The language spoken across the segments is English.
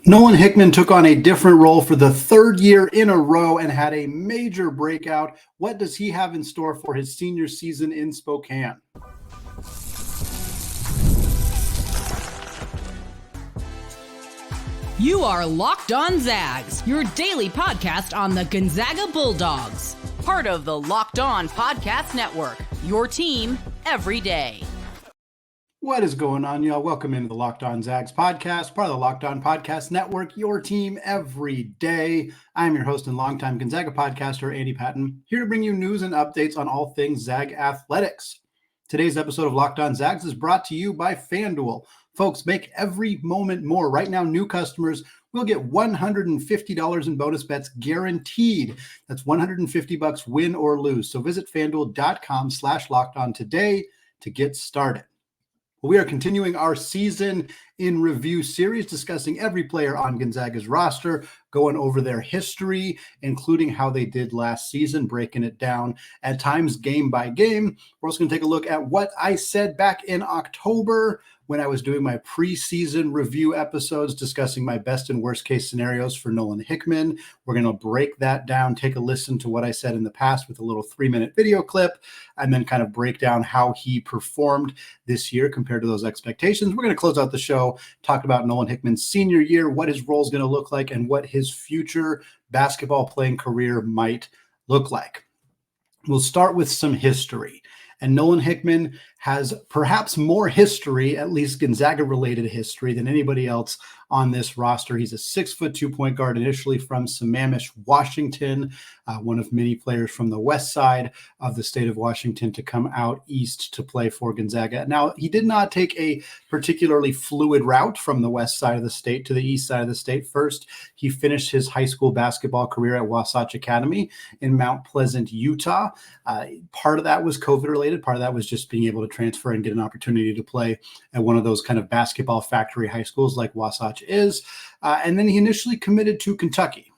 Nolan Hickman took on a different role for the third year in a row and had a major breakout. What does he have in store for his senior season in Spokane? You are Locked On Zags, your daily podcast on the Gonzaga Bulldogs. Part of the Locked On Podcast Network, your team every day. What is going on, y'all? Welcome into the Locked On Zags podcast, part of the Locked On Podcast Network, your team every day. I'm your host and longtime Gonzaga podcaster, Andy Patton, here to bring you news and updates on all things Zag athletics. Today's episode of Locked On Zags is brought to you by FanDuel. Folks, make every moment more. Right now, new customers will get $150 in bonus bets guaranteed. That's $150 win or lose. So visit FanDuel.com/lockedon today to get started. We are continuing our season in review series, discussing every player on Gonzaga's roster, going over their history, including how they did last season, breaking it down at times game by game. We're also going to take a look at what I said back in October when I was doing my preseason review episodes, discussing my best and worst case scenarios for Nolan Hickman. We're going to break that down, take a listen to what I said in the past with a little 3-minute video clip, and then kind of break down how he performed this year compared to those expectations. We're going to close out the show, talk about Nolan Hickman's senior year, what his role is going to look like, and what his future basketball playing career might look like. We'll start with some history. And Nolan Hickman has perhaps more history, at least Gonzaga-related history, than anybody else on this roster. He's a 6'2" point guard, initially from Sammamish, Washington, one of many players from the west side of the state of Washington to come out east to play for Gonzaga. Now, he did not take a particularly fluid route from the west side of the state to the east side of the state. First, he finished his high school basketball career at Wasatch Academy in Mount Pleasant, Utah. Part of that was COVID-related. Part of that was just being able to transfer and get an opportunity to play at one of those kind of basketball factory high schools like Wasatch is. And then he initially committed to Kentucky,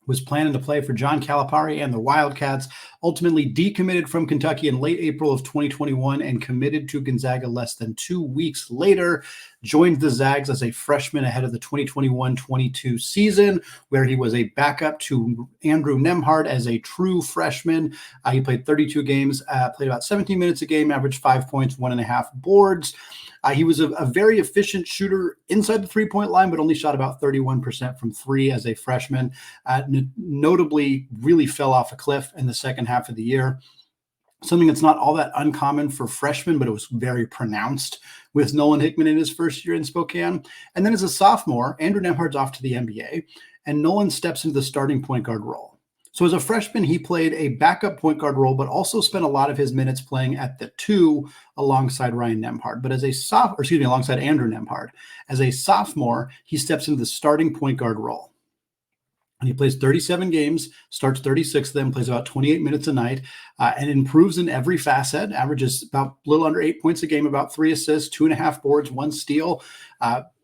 was planning to play for John Calipari and the Wildcats, ultimately decommitted from Kentucky in late April of 2021 and committed to Gonzaga less than 2 weeks later, joined the Zags as a freshman ahead of the 2021-22 season, where he was a backup to Ryan Nembhard as a true freshman. He played 32 games, played about 17 minutes a game, averaged 5 points, 1.5 boards. He was a very efficient shooter inside the three-point line, but only shot about 31% from three as a freshman. Notably, really fell off a cliff in the second half of the year. Something that's not all that uncommon for freshmen, but it was very pronounced with Nolan Hickman in his first year in Spokane. And then as a sophomore, Ryan Nembhard's off to the NBA, and Nolan steps into the starting point guard role. So as a freshman, he played a backup point guard role, but also spent a lot of his minutes playing at the 2 alongside Ryan Nembhard. But as a alongside Ryan Nembhard. As a sophomore, he steps into the starting point guard role. And he plays 37 games, starts 36 of them, plays about 28 minutes a night, and improves in every facet, averages about a little under 8 points a game, about 3 assists, 2.5 boards, 1 steal.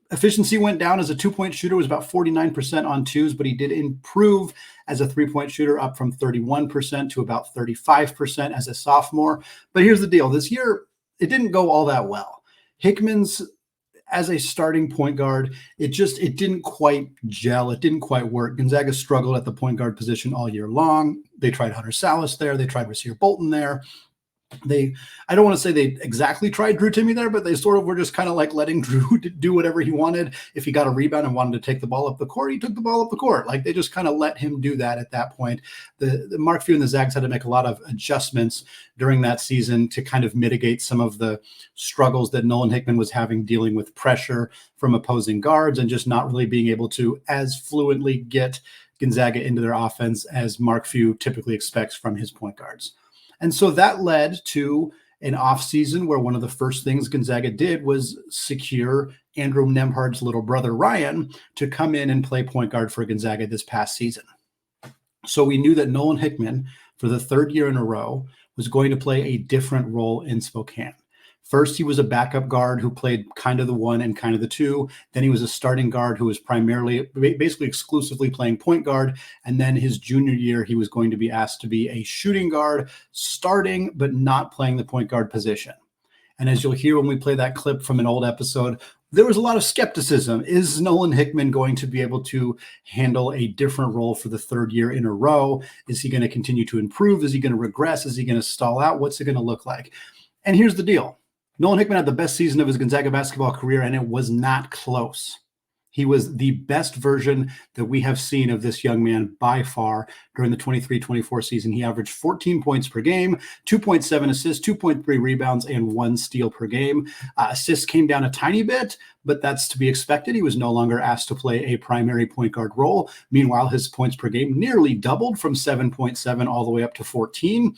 Efficiency went down as a 2-point shooter, was about 49% on twos, but he did improve as a 3-point shooter, up from 31% to about 35% as a sophomore. But here's the deal. This year, it didn't go all that well. Hickman's, as a starting point guard, it didn't quite gel. It didn't quite work. Gonzaga struggled at the point guard position all year long. They tried Hunter Salas there. They tried Rasir Bolton there. I don't want to say they exactly tried Drew Timme there, but they sort of were just kind of like letting Drew do whatever he wanted. If he got a rebound and wanted to take the ball up the court, he took the ball up the court. Like, they just kind of let him do that at that point. The Mark Few and the Zags had to make a lot of adjustments during that season to kind of mitigate some of the struggles that Nolan Hickman was having, dealing with pressure from opposing guards and just not really being able to as fluently get Gonzaga into their offense as Mark Few typically expects from his point guards. And so that led to an offseason where one of the first things Gonzaga did was secure Ryan Nembhard's little brother, Ryan, to come in and play point guard for Gonzaga this past season. So we knew that Nolan Hickman, for the third year in a row, was going to play a different role in Spokane. First, he was a backup guard who played kind of the 1 and kind of the 2. Then he was a starting guard who was primarily, basically exclusively playing point guard. And then his junior year, he was going to be asked to be a shooting guard, starting, but not playing the point guard position. And as you'll hear when we play that clip from an old episode, there was a lot of skepticism. Is Nolan Hickman going to be able to handle a different role for the third year in a row? Is he going to continue to improve? Is he going to regress? Is he going to stall out? What's it going to look like? And here's the deal. Nolan Hickman had the best season of his Gonzaga basketball career, and it was not close. He was the best version that we have seen of this young man by far during the 23-24 season. He averaged 14 points per game, 2.7 assists, 2.3 rebounds, and 1 steal per game. Assists came down a tiny bit, but that's to be expected. He was no longer asked to play a primary point guard role. Meanwhile, his points per game nearly doubled from 7.7 all the way up to 14.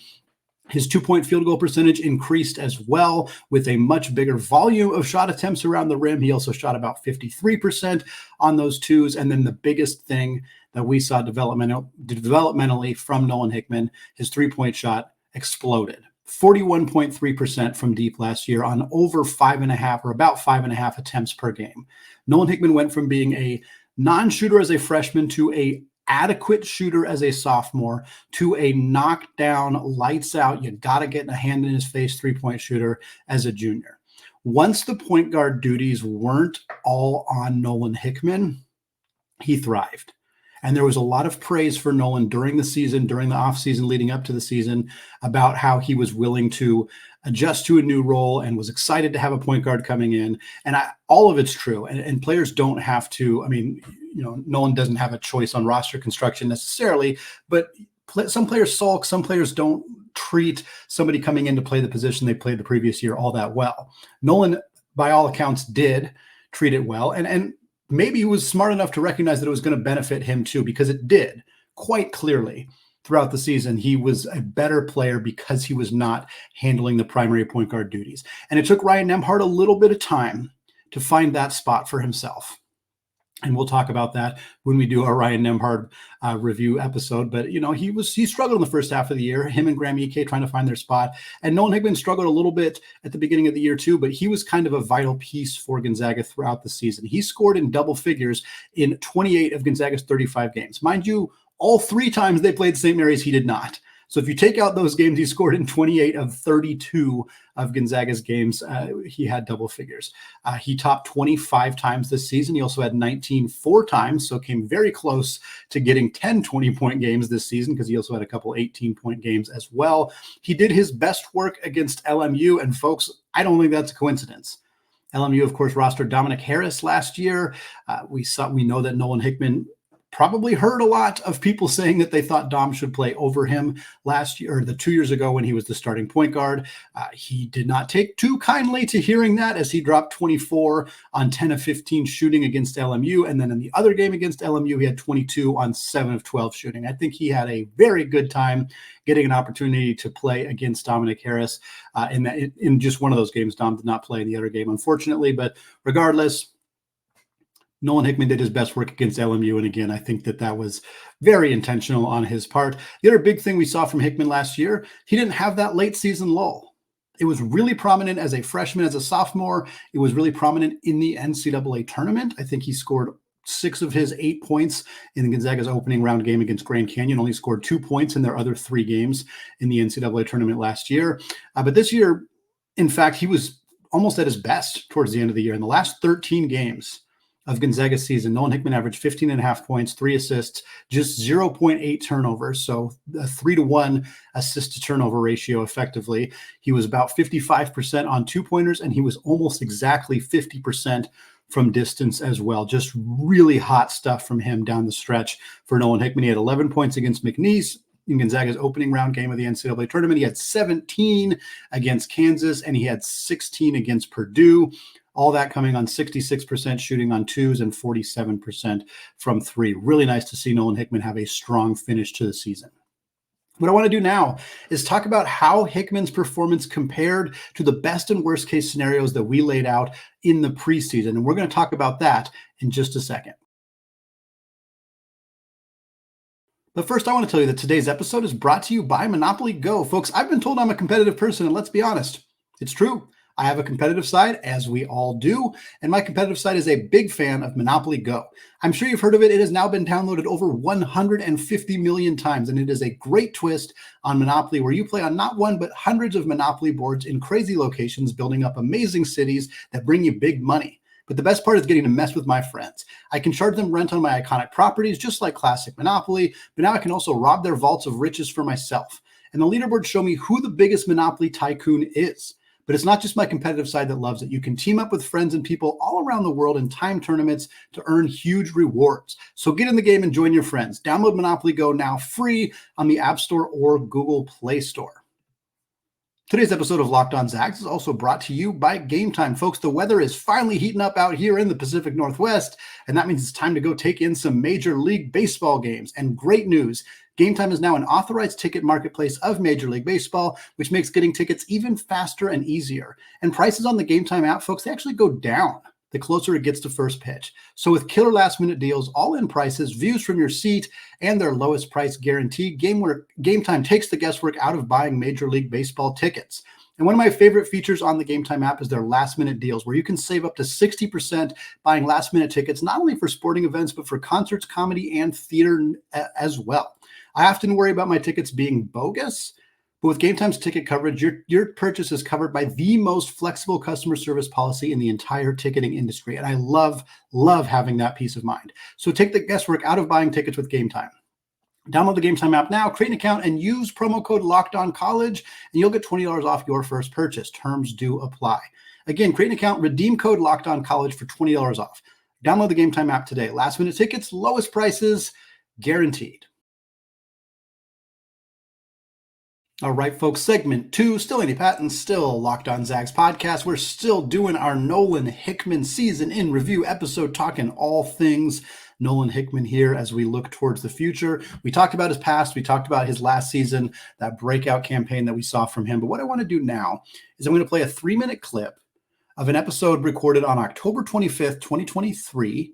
His 2-point field goal percentage increased as well with a much bigger volume of shot attempts around the rim. He also shot about 53% on those twos. And then the biggest thing that we saw developmentally from Nolan Hickman, his 3-point shot exploded. 41.3% from deep last year on over 5.5 or about 5.5 attempts per game. Nolan Hickman went from being a non-shooter as a freshman to a adequate shooter as a sophomore to a knockdown, lights out, you got to get a hand in his face 3-point shooter as a junior. Once the point guard duties weren't all on Nolan Hickman, he thrived. And there was a lot of praise for Nolan during the season, during the offseason leading up to the season, about how he was willing to adjust to a new role and was excited to have a point guard coming in. And all of it's true. And players don't have to, Nolan doesn't have a choice on roster construction necessarily, but some players sulk, some players don't treat somebody coming in to play the position they played the previous year all that well. Nolan, by all accounts, did treat it well. And maybe he was smart enough to recognize that it was going to benefit him too, because it did quite clearly throughout the season. He was a better player because he was not handling the primary point guard duties. And it took Ryan Nembhard a little bit of time to find that spot for himself. And we'll talk about that when we do our Ryan Nembhard review episode. But, he struggled in the first half of the year, him and Graham Ike trying to find their spot. And Nolan Hickman struggled a little bit at the beginning of the year too, but he was kind of a vital piece for Gonzaga throughout the season. He scored in double figures in 28 of Gonzaga's 35 games. Mind you, all 3 times they played St. Mary's, he did not. So if you take out those games, he scored in 28 of 32 of Gonzaga's games. He had double figures. He topped 25 times this season. He also had 19 4 times, so came very close to getting 10 20-point games this season because he also had a couple 18-point games as well. He did his best work against LMU, and folks, I don't think that's a coincidence. LMU, of course, rostered Dominic Harris last year. We know that Nolan Hickman probably heard a lot of people saying that they thought Dom should play over him last year, or the 2 years ago when he was the starting point guard. He did not take too kindly to hearing that, as he dropped 24 on 10 of 15 shooting against LMU. And then in the other game against LMU, he had 22 on 7 of 12 shooting. I think he had a very good time getting an opportunity to play against Dominic Harris. In just one of those games, Dom did not play in the other game, unfortunately. But regardless, Nolan Hickman did his best work against LMU. And again, I think that was very intentional on his part. The other big thing we saw from Hickman last year, he didn't have that late season lull. It was really prominent as a freshman, as a sophomore. It was really prominent in the NCAA tournament. I think he scored 6 of his 8 points in Gonzaga's opening round game against Grand Canyon, only scored 2 points in their other 3 games in the NCAA tournament last year. But this year, in fact, he was almost at his best towards the end of the year. In the last 13 games of Gonzaga's season, Nolan Hickman averaged 15.5 points, 3 assists, just 0.8 turnovers. So a 3-to-1 assist to turnover ratio effectively. He was about 55% on 2-pointers, and he was almost exactly 50% from distance as well. Just really hot stuff from him down the stretch for Nolan Hickman. He had 11 points against McNeese in Gonzaga's opening round game of the NCAA tournament. He had 17 against Kansas, and he had 16 against Purdue. All that coming on 66% shooting on 2s and 47% from 3. Really nice to see Nolan Hickman have a strong finish to the season. What I want to do now is talk about how Hickman's performance compared to the best and worst case scenarios that we laid out in the preseason. And we're going to talk about that in just a second. But first, I want to tell you that today's episode is brought to you by Monopoly Go. Folks, I've been told I'm a competitive person, and let's be honest, it's true. I have a competitive side, as we all do, and my competitive side is a big fan of Monopoly Go. I'm sure you've heard of it. It has now been downloaded over 150 million times, and it is a great twist on Monopoly where you play on not one, but hundreds of Monopoly boards in crazy locations, building up amazing cities that bring you big money. But the best part is getting to mess with my friends. I can charge them rent on my iconic properties, just like classic Monopoly, but now I can also rob their vaults of riches for myself. And the leaderboards show me who the biggest Monopoly tycoon is. But it's not just my competitive side that loves it. You can team up with friends and people all around the world in time tournaments to earn huge rewards. So get in the game and join your friends. Download Monopoly Go now free on the App Store or Google Play Store. Today's episode of Locked On Zags is also brought to you by Gametime. Folks, the weather is finally heating up out here in the Pacific Northwest, and that means it's time to go take in some Major League Baseball games. And great news, Gametime is now an authorized ticket marketplace of Major League Baseball, which makes getting tickets even faster and easier. And prices on the Gametime app, folks, they actually go down the closer it gets to first pitch. So with killer last-minute deals, all-in prices, views from your seat, and their lowest price guarantee, Gametime takes the guesswork out of buying Major League Baseball tickets. And one of my favorite features on the Gametime app is their last-minute deals, where you can save up to 60% buying last-minute tickets, not only for sporting events, but for concerts, comedy, and theater as well. I often worry about my tickets being bogus, but with Gametime's ticket coverage, your purchase is covered by the most flexible customer service policy in the entire ticketing industry. And I love having that peace of mind. So take the guesswork out of buying tickets with Gametime. Download the Gametime app now, create an account, and use promo code LOCKEDONCollege, and you'll get $20 off your first purchase. Terms do apply. Again, create an account, redeem code LOCKEDONCollege for $20 off. Download the Gametime app today. Last minute tickets, lowest prices, guaranteed. All right, folks, segment 2, still Andy Patton, still Locked On Zags podcast. We're still doing our Nolan Hickman season in review episode, talking all things Nolan Hickman here as we look towards the future. We talked about his past. We talked about his last season, that breakout campaign that we saw from him. But what I want to do now is I'm going to play a 3-minute clip of an episode recorded on October 25th, 2023,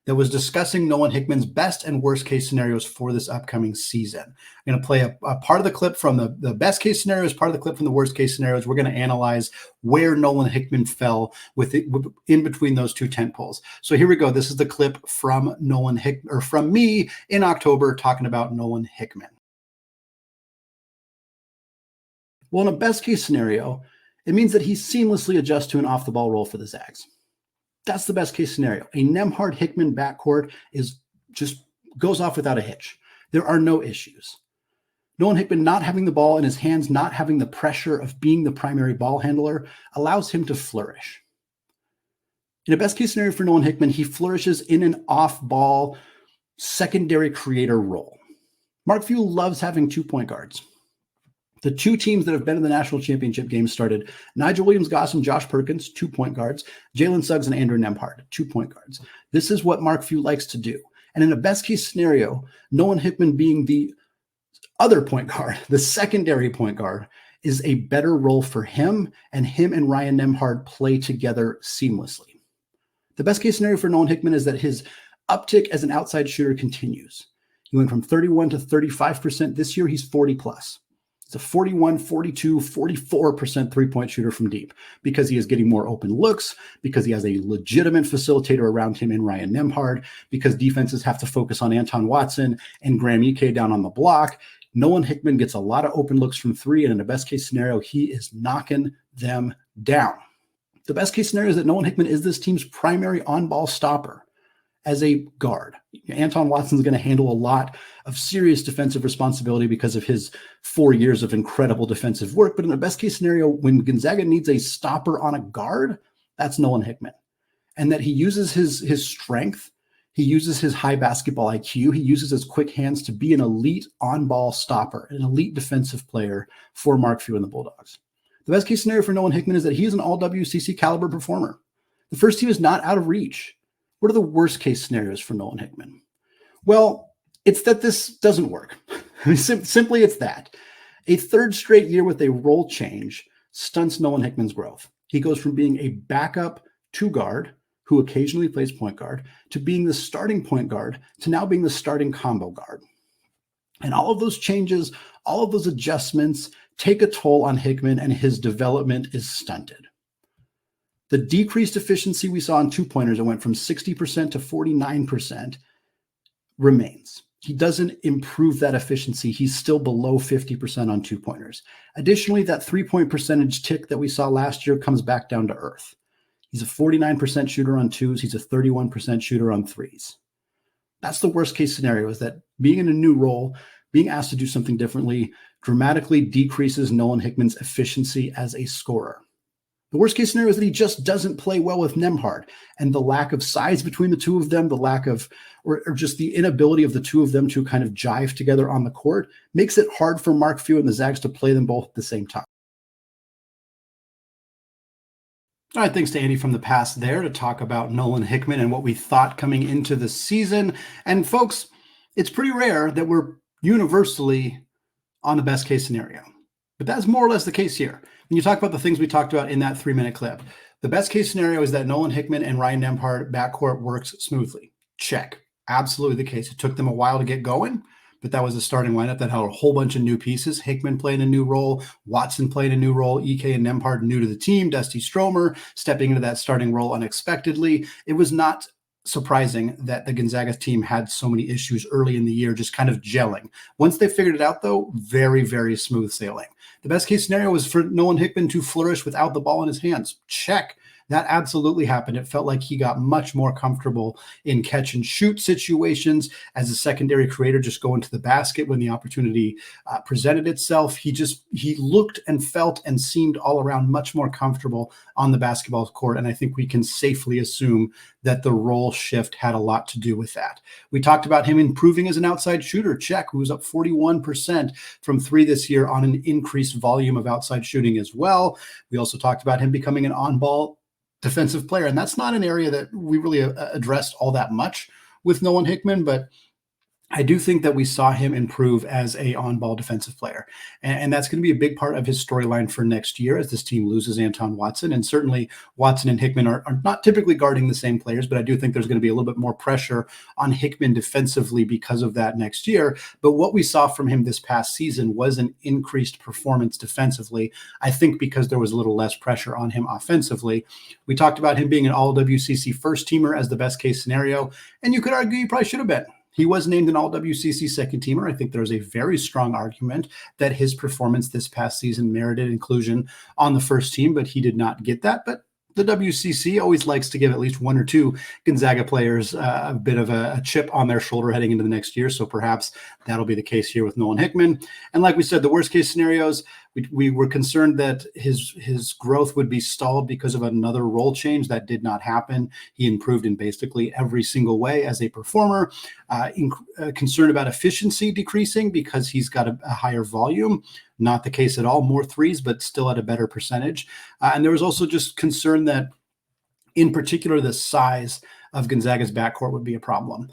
that was discussing Nolan Hickman's best and worst case scenarios for this upcoming season. I'm going to play a part of the clip from the best case scenarios, part of the clip from the worst case scenarios. We're going to analyze where Nolan Hickman fell in between those two tent poles. So here we go. This is the clip from Nolan Hickman, or from me in October, talking about Nolan Hickman. Well, in a best case scenario, it means that he seamlessly adjusts to an off the ball role for the Zags. That's the best case scenario. A Nembhard-Hickman backcourt just goes off without a hitch. There are no issues. Nolan Hickman not having the ball in his hands, not having the pressure of being the primary ball handler, allows him to flourish. In a best case scenario for Nolan Hickman, he flourishes in an off-ball secondary creator role. Mark Few loves having 2 point guards. The 2 teams that have been in the national championship game started Nigel Williams-Goss and Josh Perkins, 2 point guards, Jalen Suggs and Andrew Nembhard, 2 point guards. This is what Mark Few likes to do. And in a best case scenario, Nolan Hickman being the other point guard, the secondary point guard, is a better role for him and Ryan Nembhard play together seamlessly. The best case scenario for Nolan Hickman is that his uptick as an outside shooter continues. He went from 31 to 35%. This year, he's 40 plus. It's a 41, 42, 44% three-point shooter from deep because he is getting more open looks, because he has a legitimate facilitator around him in Ryan Nembhard, because defenses have to focus on Anton Watson and Graham Ike down on the block. Nolan Hickman gets a lot of open looks from 3, and in a best-case scenario, he is knocking them down. The best-case scenario is that Nolan Hickman is this team's primary on-ball stopper as a guard. Anton Watson's going to handle a lot of serious defensive responsibility because of his 4 years of incredible defensive work. But in the best case scenario, when Gonzaga needs a stopper on a guard, that's Nolan Hickman. And that he uses his strength, he uses his high basketball IQ, he uses his quick hands to be an elite on-ball stopper, an elite defensive player for Mark Few and the Bulldogs. The best case scenario for Nolan Hickman is that he is an all-WCC caliber performer. The first team is not out of reach. What are the worst case scenarios for Nolan Hickman? Well, it's that this doesn't work. Simply, it's that. A 3rd straight year with a role change stunts Nolan Hickman's growth. He goes from being a backup 2 guard who occasionally plays point guard to being the starting point guard to now being the starting combo guard. And all of those changes, all of those adjustments take a toll on Hickman, and his development is stunted. The decreased efficiency we saw in 2-pointers, it went from 60% to 49%, remains. He doesn't improve that efficiency. He's still below 50% on 2-pointers. Additionally, that 3-point percentage tick that we saw last year comes back down to earth. He's a 49% shooter on twos. He's a 31% shooter on threes. That's the worst case scenario, is that being in a new role, being asked to do something differently, dramatically decreases Nolan Hickman's efficiency as a scorer. The worst case scenario is that he just doesn't play well with Nembhard, and the lack of size between the two of them, the lack of, or just the inability of the two of them to kind of jive together on the court makes it hard for Mark Few and the Zags to play them both at the same time. All right, thanks to Andy from the past there to talk about Nolan Hickman and what we thought coming into the season. And folks, it's pretty rare that we're universally on the best case scenario, but that's more or less the case here. When you talk about the things we talked about in that 3-minute clip, the best case scenario is that Nolan Hickman and Ryan Nembhard backcourt works smoothly. Check. Absolutely the case. It took them a while to get going, but that was a starting lineup that had a whole bunch of new pieces. Hickman playing a new role, Watson playing a new role, EK and Nembhard new to the team, Dusty Stromer stepping into that starting role unexpectedly. It was not surprising that the Gonzaga team had so many issues early in the year, just kind of gelling. Once they figured it out, though, very, very smooth sailing. The best case scenario was for Nolan Hickman to flourish without the ball in his hands. Check. That absolutely happened. It felt like he got much more comfortable in catch and shoot situations as a secondary creator, just going to the basket when the opportunity presented itself. He looked and felt and seemed all around much more comfortable on the basketball court. And I think we can safely assume that the role shift had a lot to do with that. We talked about him improving as an outside shooter. Check, who was up 41% from three this year on an increased volume of outside shooting as well. We also talked about him becoming an on-ball defensive player. And that's not an area that we really addressed all that much with Nolan Hickman, but I do think that we saw him improve as a on-ball defensive player. And that's going to be a big part of his storyline for next year as this team loses Anton Watson. And certainly Watson and Hickman are not typically guarding the same players, but I do think there's going to be a little bit more pressure on Hickman defensively because of that next year. But what we saw from him this past season was an increased performance defensively, I think because there was a little less pressure on him offensively. We talked about him being an all-WCC first teamer as the best case scenario, and you could argue he probably should have been. He was named an all-WCC second teamer. I think there's a very strong argument that his performance this past season merited inclusion on the first team, but he did not get that. But the WCC always likes to give at least one or two Gonzaga players a bit of a chip on their shoulder heading into the next year. So perhaps that'll be the case here with Nolan Hickman. And like we said, the worst case scenarios, we were concerned that his growth would be stalled because of another role change. That did not happen. He improved in basically every single way as a performer. Concerned about efficiency decreasing because he's got a higher volume. Not the case at all. More threes, but still at a better percentage. And there was also just concern that, in particular, the size of Gonzaga's backcourt would be a problem.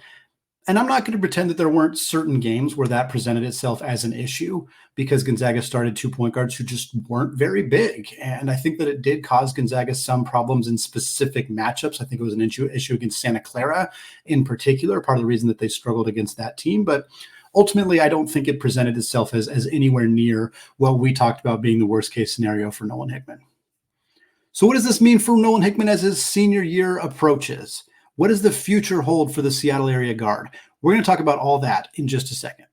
And I'm not going to pretend that there weren't certain games where that presented itself as an issue because Gonzaga started 2 point guards who just weren't very big. And I think that it did cause Gonzaga some problems in specific matchups. I think it was an issue against Santa Clara in particular, part of the reason that they struggled against that team. But ultimately, I don't think it presented itself as anywhere near what we talked about being the worst case scenario for Nolan Hickman. So what does this mean for Nolan Hickman as his senior year approaches? What does the future hold for the Seattle area guard? We're going to talk about all that in just a second.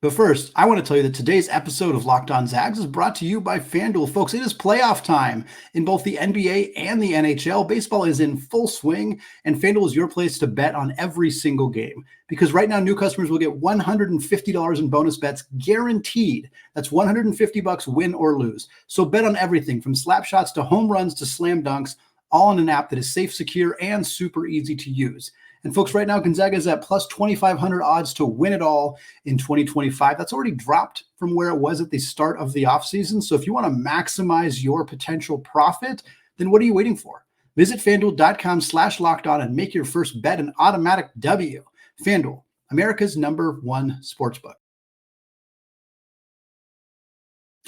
But first, I want to tell you that today's episode of Locked On Zags is brought to you by FanDuel. Folks, it is playoff time in both the NBA and the NHL. Baseball is in full swing, and FanDuel is your place to bet on every single game. Because right now, new customers will get $150 in bonus bets guaranteed. That's $150 win or lose. So bet on everything from slap shots to home runs to slam dunks, all on an app that is safe, secure, and super easy to use. And folks, right now, Gonzaga is at plus 2,500 odds to win it all in 2025. That's already dropped from where it was at the start of the offseason. So if you want to maximize your potential profit, then what are you waiting for? Visit FanDuel.com/lockedon and make your first bet an automatic W. FanDuel, America's #1 sportsbook.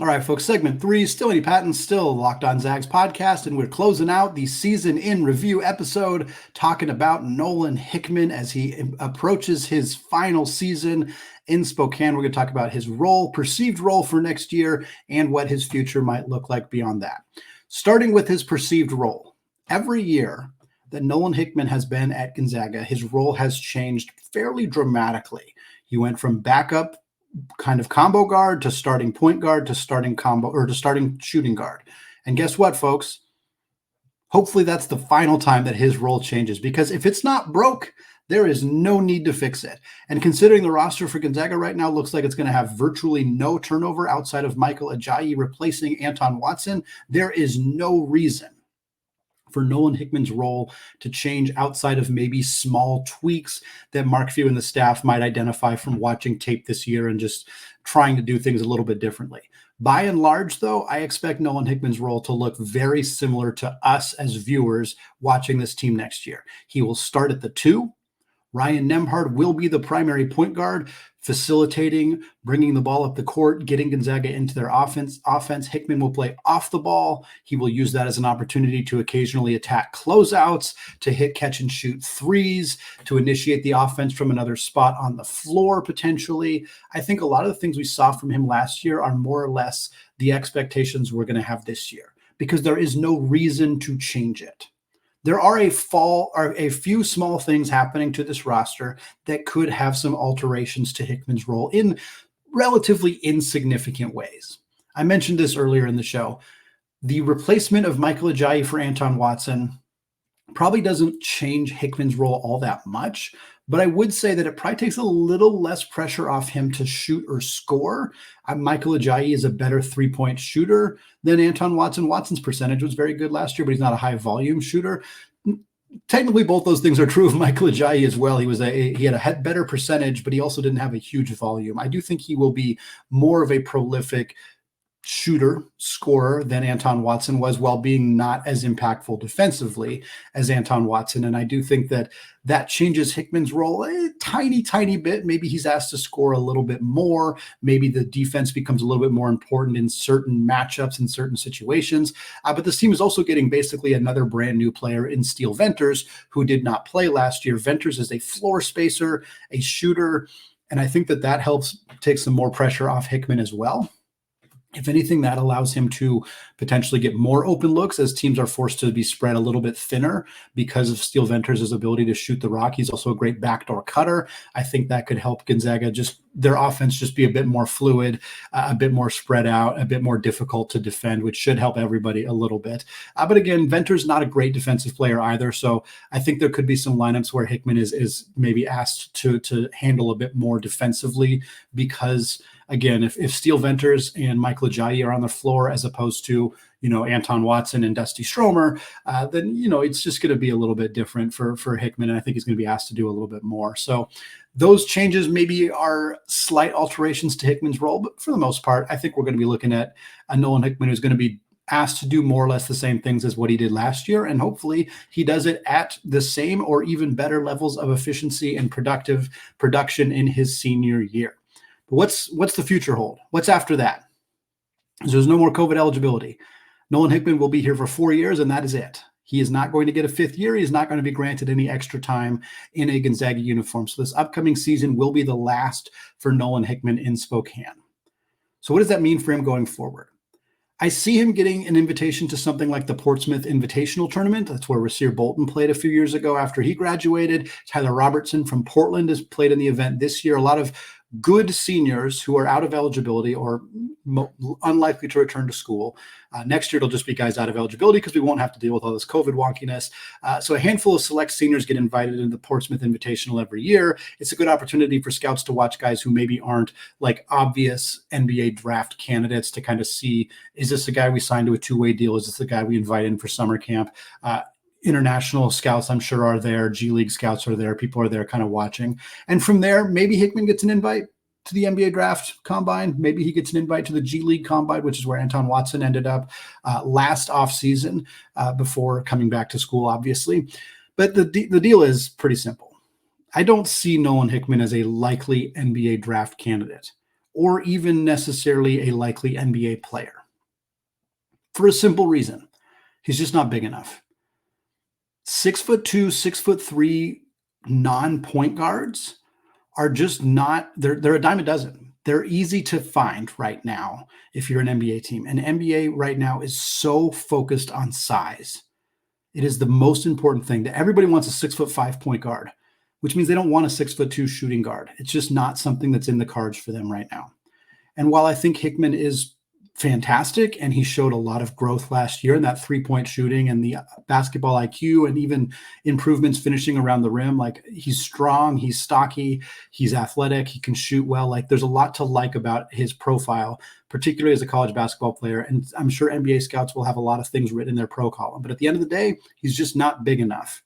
All right, folks, segment 3, still Andy Patton, still Locked On Zags podcast, and we're closing out the season in review episode talking about Nolan Hickman as he approaches his final season in Spokane. We're going to talk about his role, perceived role for next year, and what his future might look like beyond that. Starting with his perceived role. Every year that Nolan Hickman has been at Gonzaga, his role has changed fairly dramatically. He went from backup kind of combo guard to starting point guard to starting combo or to starting shooting guard. And guess what, folks? Hopefully that's the final time that his role changes, because if it's not broke, there is no need to fix it. And considering the roster for Gonzaga right now looks like it's going to have virtually no turnover outside of Michael Ajayi replacing Anton Watson, there is no reason for Nolan Hickman's role to change outside of maybe small tweaks that Mark Few and the staff might identify from watching tape this year and just trying to do things a little bit differently. By and large, though, I expect Nolan Hickman's role to look very similar to us as viewers watching this team next year. He will start at the 2. Ryan Nembhard will be the primary point guard, facilitating, bringing the ball up the court, getting Gonzaga into their offense. Hickman will play off the ball. He will use that as an opportunity to occasionally attack closeouts, to hit, catch, and shoot threes, to initiate the offense from another spot on the floor, potentially. I think a lot of the things we saw from him last year are more or less the expectations we're going to have this year, because there is no reason to change it. There are a few small things happening to this roster that could have some alterations to Hickman's role in relatively insignificant ways. I mentioned this earlier in the show. The replacement of Michael Ajayi for Anton Watson probably doesn't change Hickman's role all that much, but I would say that it probably takes a little less pressure off him to shoot or score. Michael Ajayi is a better three-point shooter than Anton Watson. Watson's percentage was very good last year, but he's not a high-volume shooter. Technically, both those things are true of Michael Ajayi as well. He had a better percentage, but he also didn't have a huge volume. I do think he will be more of a prolific shooter, scorer than Anton Watson was, while being not as impactful defensively as Anton Watson. And I do think that that changes Hickman's role a tiny bit. Maybe he's asked to score a little bit more. Maybe the defense becomes a little bit more important in certain matchups, in certain situations. But this team is also getting basically another brand new player in Steele Venters, who did not play last year. Venters is a floor spacer, a shooter, and I think that helps take some more pressure off Hickman as well. If anything, that allows him to potentially get more open looks as teams are forced to be spread a little bit thinner because of Steele Venters' ability to shoot the rock. He's also a great backdoor cutter. I think that could help Gonzaga their offense just be a bit more fluid, a bit more spread out, a bit more difficult to defend, which should help everybody a little bit. But again, Venters not a great defensive player either. So I think there could be some lineups where Hickman is maybe asked to handle a bit more defensively, because again, if Steele Venters and Michael Ajayi are on the floor as opposed to, Anton Watson and Dusty Stromer, then, it's just going to be a little bit different for Hickman. And I think he's going to be asked to do a little bit more. So those changes maybe are slight alterations to Hickman's role, but for the most part, I think we're going to be looking at a Nolan Hickman who's going to be asked to do more or less the same things as what he did last year. And hopefully he does it at the same or even better levels of efficiency and production in his senior year. But what's the future hold? What's after that? There's no more COVID eligibility. Nolan Hickman will be here for 4 years, and that is it. He is not going to get a 5th year. He is not going to be granted any extra time in a Gonzaga uniform. So this upcoming season will be the last for Nolan Hickman in Spokane. So what does that mean for him going forward? I see him getting an invitation to something like the Portsmouth Invitational Tournament. That's where Rasir Bolton played a few years ago after he graduated. Tyler Robertson from Portland has played in the event this year. A lot of good seniors who are out of eligibility or unlikely to return to school. Next year, it'll just be guys out of eligibility because we won't have to deal with all this COVID wonkiness. So a handful of select seniors get invited into the Portsmouth Invitational every year. It's a good opportunity for scouts to watch guys who maybe aren't like obvious NBA draft candidates to kind of see, is this a guy we signed to a two-way deal? Is this the guy we invite in for summer camp? International scouts, I'm sure, are there. G League scouts are there. People are there kind of watching. And from there, maybe Hickman gets an invite to the NBA draft combine. Maybe he gets an invite to the G League combine, which is where Anton Watson ended up last offseason before coming back to school, obviously. But the deal is pretty simple. I don't see Nolan Hickman as a likely NBA draft candidate or even necessarily a likely NBA player for a simple reason. He's just not big enough. 6'2", 6'3" non-point guards are just not, they're a dime a dozen. They're easy to find right now if you're an NBA team. And NBA right now is so focused on size. It is the most important thing. That everybody wants a 6'5" point guard, which means they don't want a 6'2" shooting guard. It's just not something that's in the cards for them right now. And while I think Hickman is fantastic, and he showed a lot of growth last year in that three-point shooting and the basketball IQ, and even improvements finishing around the rim. Like, he's strong, he's stocky, he's athletic, he can shoot well. Like, there's a lot to like about his profile, particularly as a college basketball player. And I'm sure NBA scouts will have a lot of things written in their pro column, but at the end of the day, he's just not big enough.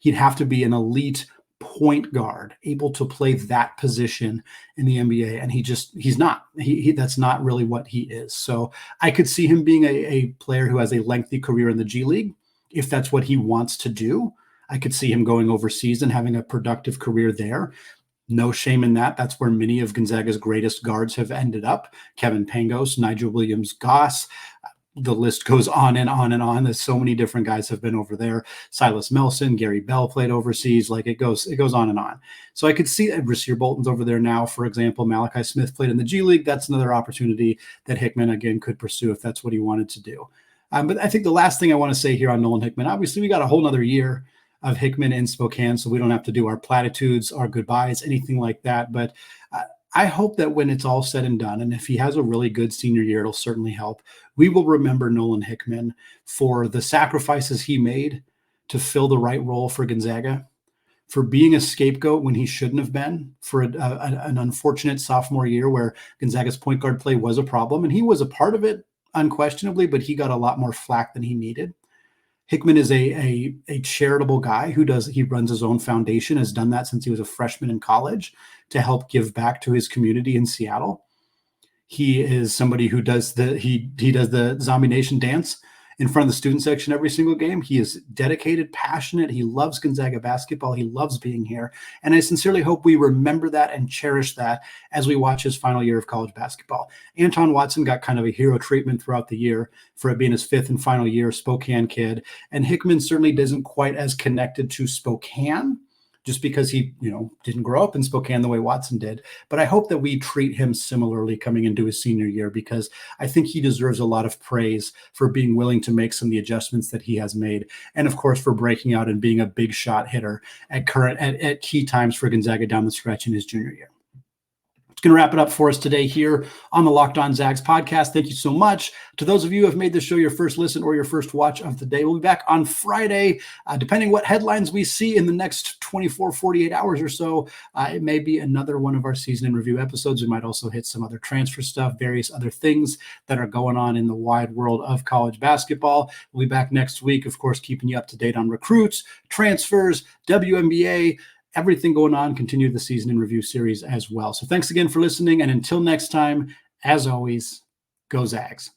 He'd have to be an elite point guard, able to play that position in the NBA. And he's not. That's not really what he is. So I could see him being a player who has a lengthy career in the G League. If that's what he wants to do, I could see him going overseas and having a productive career there. No shame in that. That's where many of Gonzaga's greatest guards have ended up. Kevin Pangos, Nigel Williams-Goss. The list goes on and on and on. There's so many different guys have been over there. Silas Melson, Gary Bell played overseas. Like, it goes on and on. So I could see Rasir Bolton's over there now, for example. Malachi Smith played in the G League. That's another opportunity that Hickman, again, could pursue if that's what he wanted to do. But I think the last thing I want to say here on Nolan Hickman, obviously we got a whole nother year of Hickman in Spokane, so we don't have to do our platitudes, our goodbyes, anything like that. But I hope that when it's all said and done, and if he has a really good senior year, it'll certainly help. We will remember Nolan Hickman for the sacrifices he made to fill the right role for Gonzaga, for being a scapegoat when he shouldn't have been, for an unfortunate sophomore year where Gonzaga's point guard play was a problem. And he was a part of it, unquestionably, but he got a lot more flack than he needed. Hickman is a charitable guy he runs his own foundation, has done that since he was a freshman in college to help give back to his community in Seattle. He is somebody who does he does the Zombie Nation dance in front of the student section every single game. He is dedicated, passionate. He loves Gonzaga basketball. He loves being here. And I sincerely hope we remember that and cherish that as we watch his final year of college basketball. Anton Watson got kind of a hero treatment throughout the year for it being his fifth and final year, Spokane kid. And Hickman certainly isn't quite as connected to Spokane, just because he, didn't grow up in Spokane the way Watson did. But I hope that we treat him similarly coming into his senior year, because I think he deserves a lot of praise for being willing to make some of the adjustments that he has made. And of course, for breaking out and being a big shot hitter at key times for Gonzaga down the stretch in his junior year. It's going to wrap it up for us today here on the Locked On Zags podcast. Thank you so much to those of you who have made this show your first listen or your first watch of the day. We'll be back on Friday, depending what headlines we see in the next 24, 48 hours or so. It may be another one of our season in review episodes. We might also hit some other transfer stuff, various other things that are going on in the wide world of college basketball. We'll be back next week, of course, keeping you up to date on recruits, transfers, WNBA, everything going on. Continue the season in review series as well. So thanks again for listening. And until next time, as always, go Zags.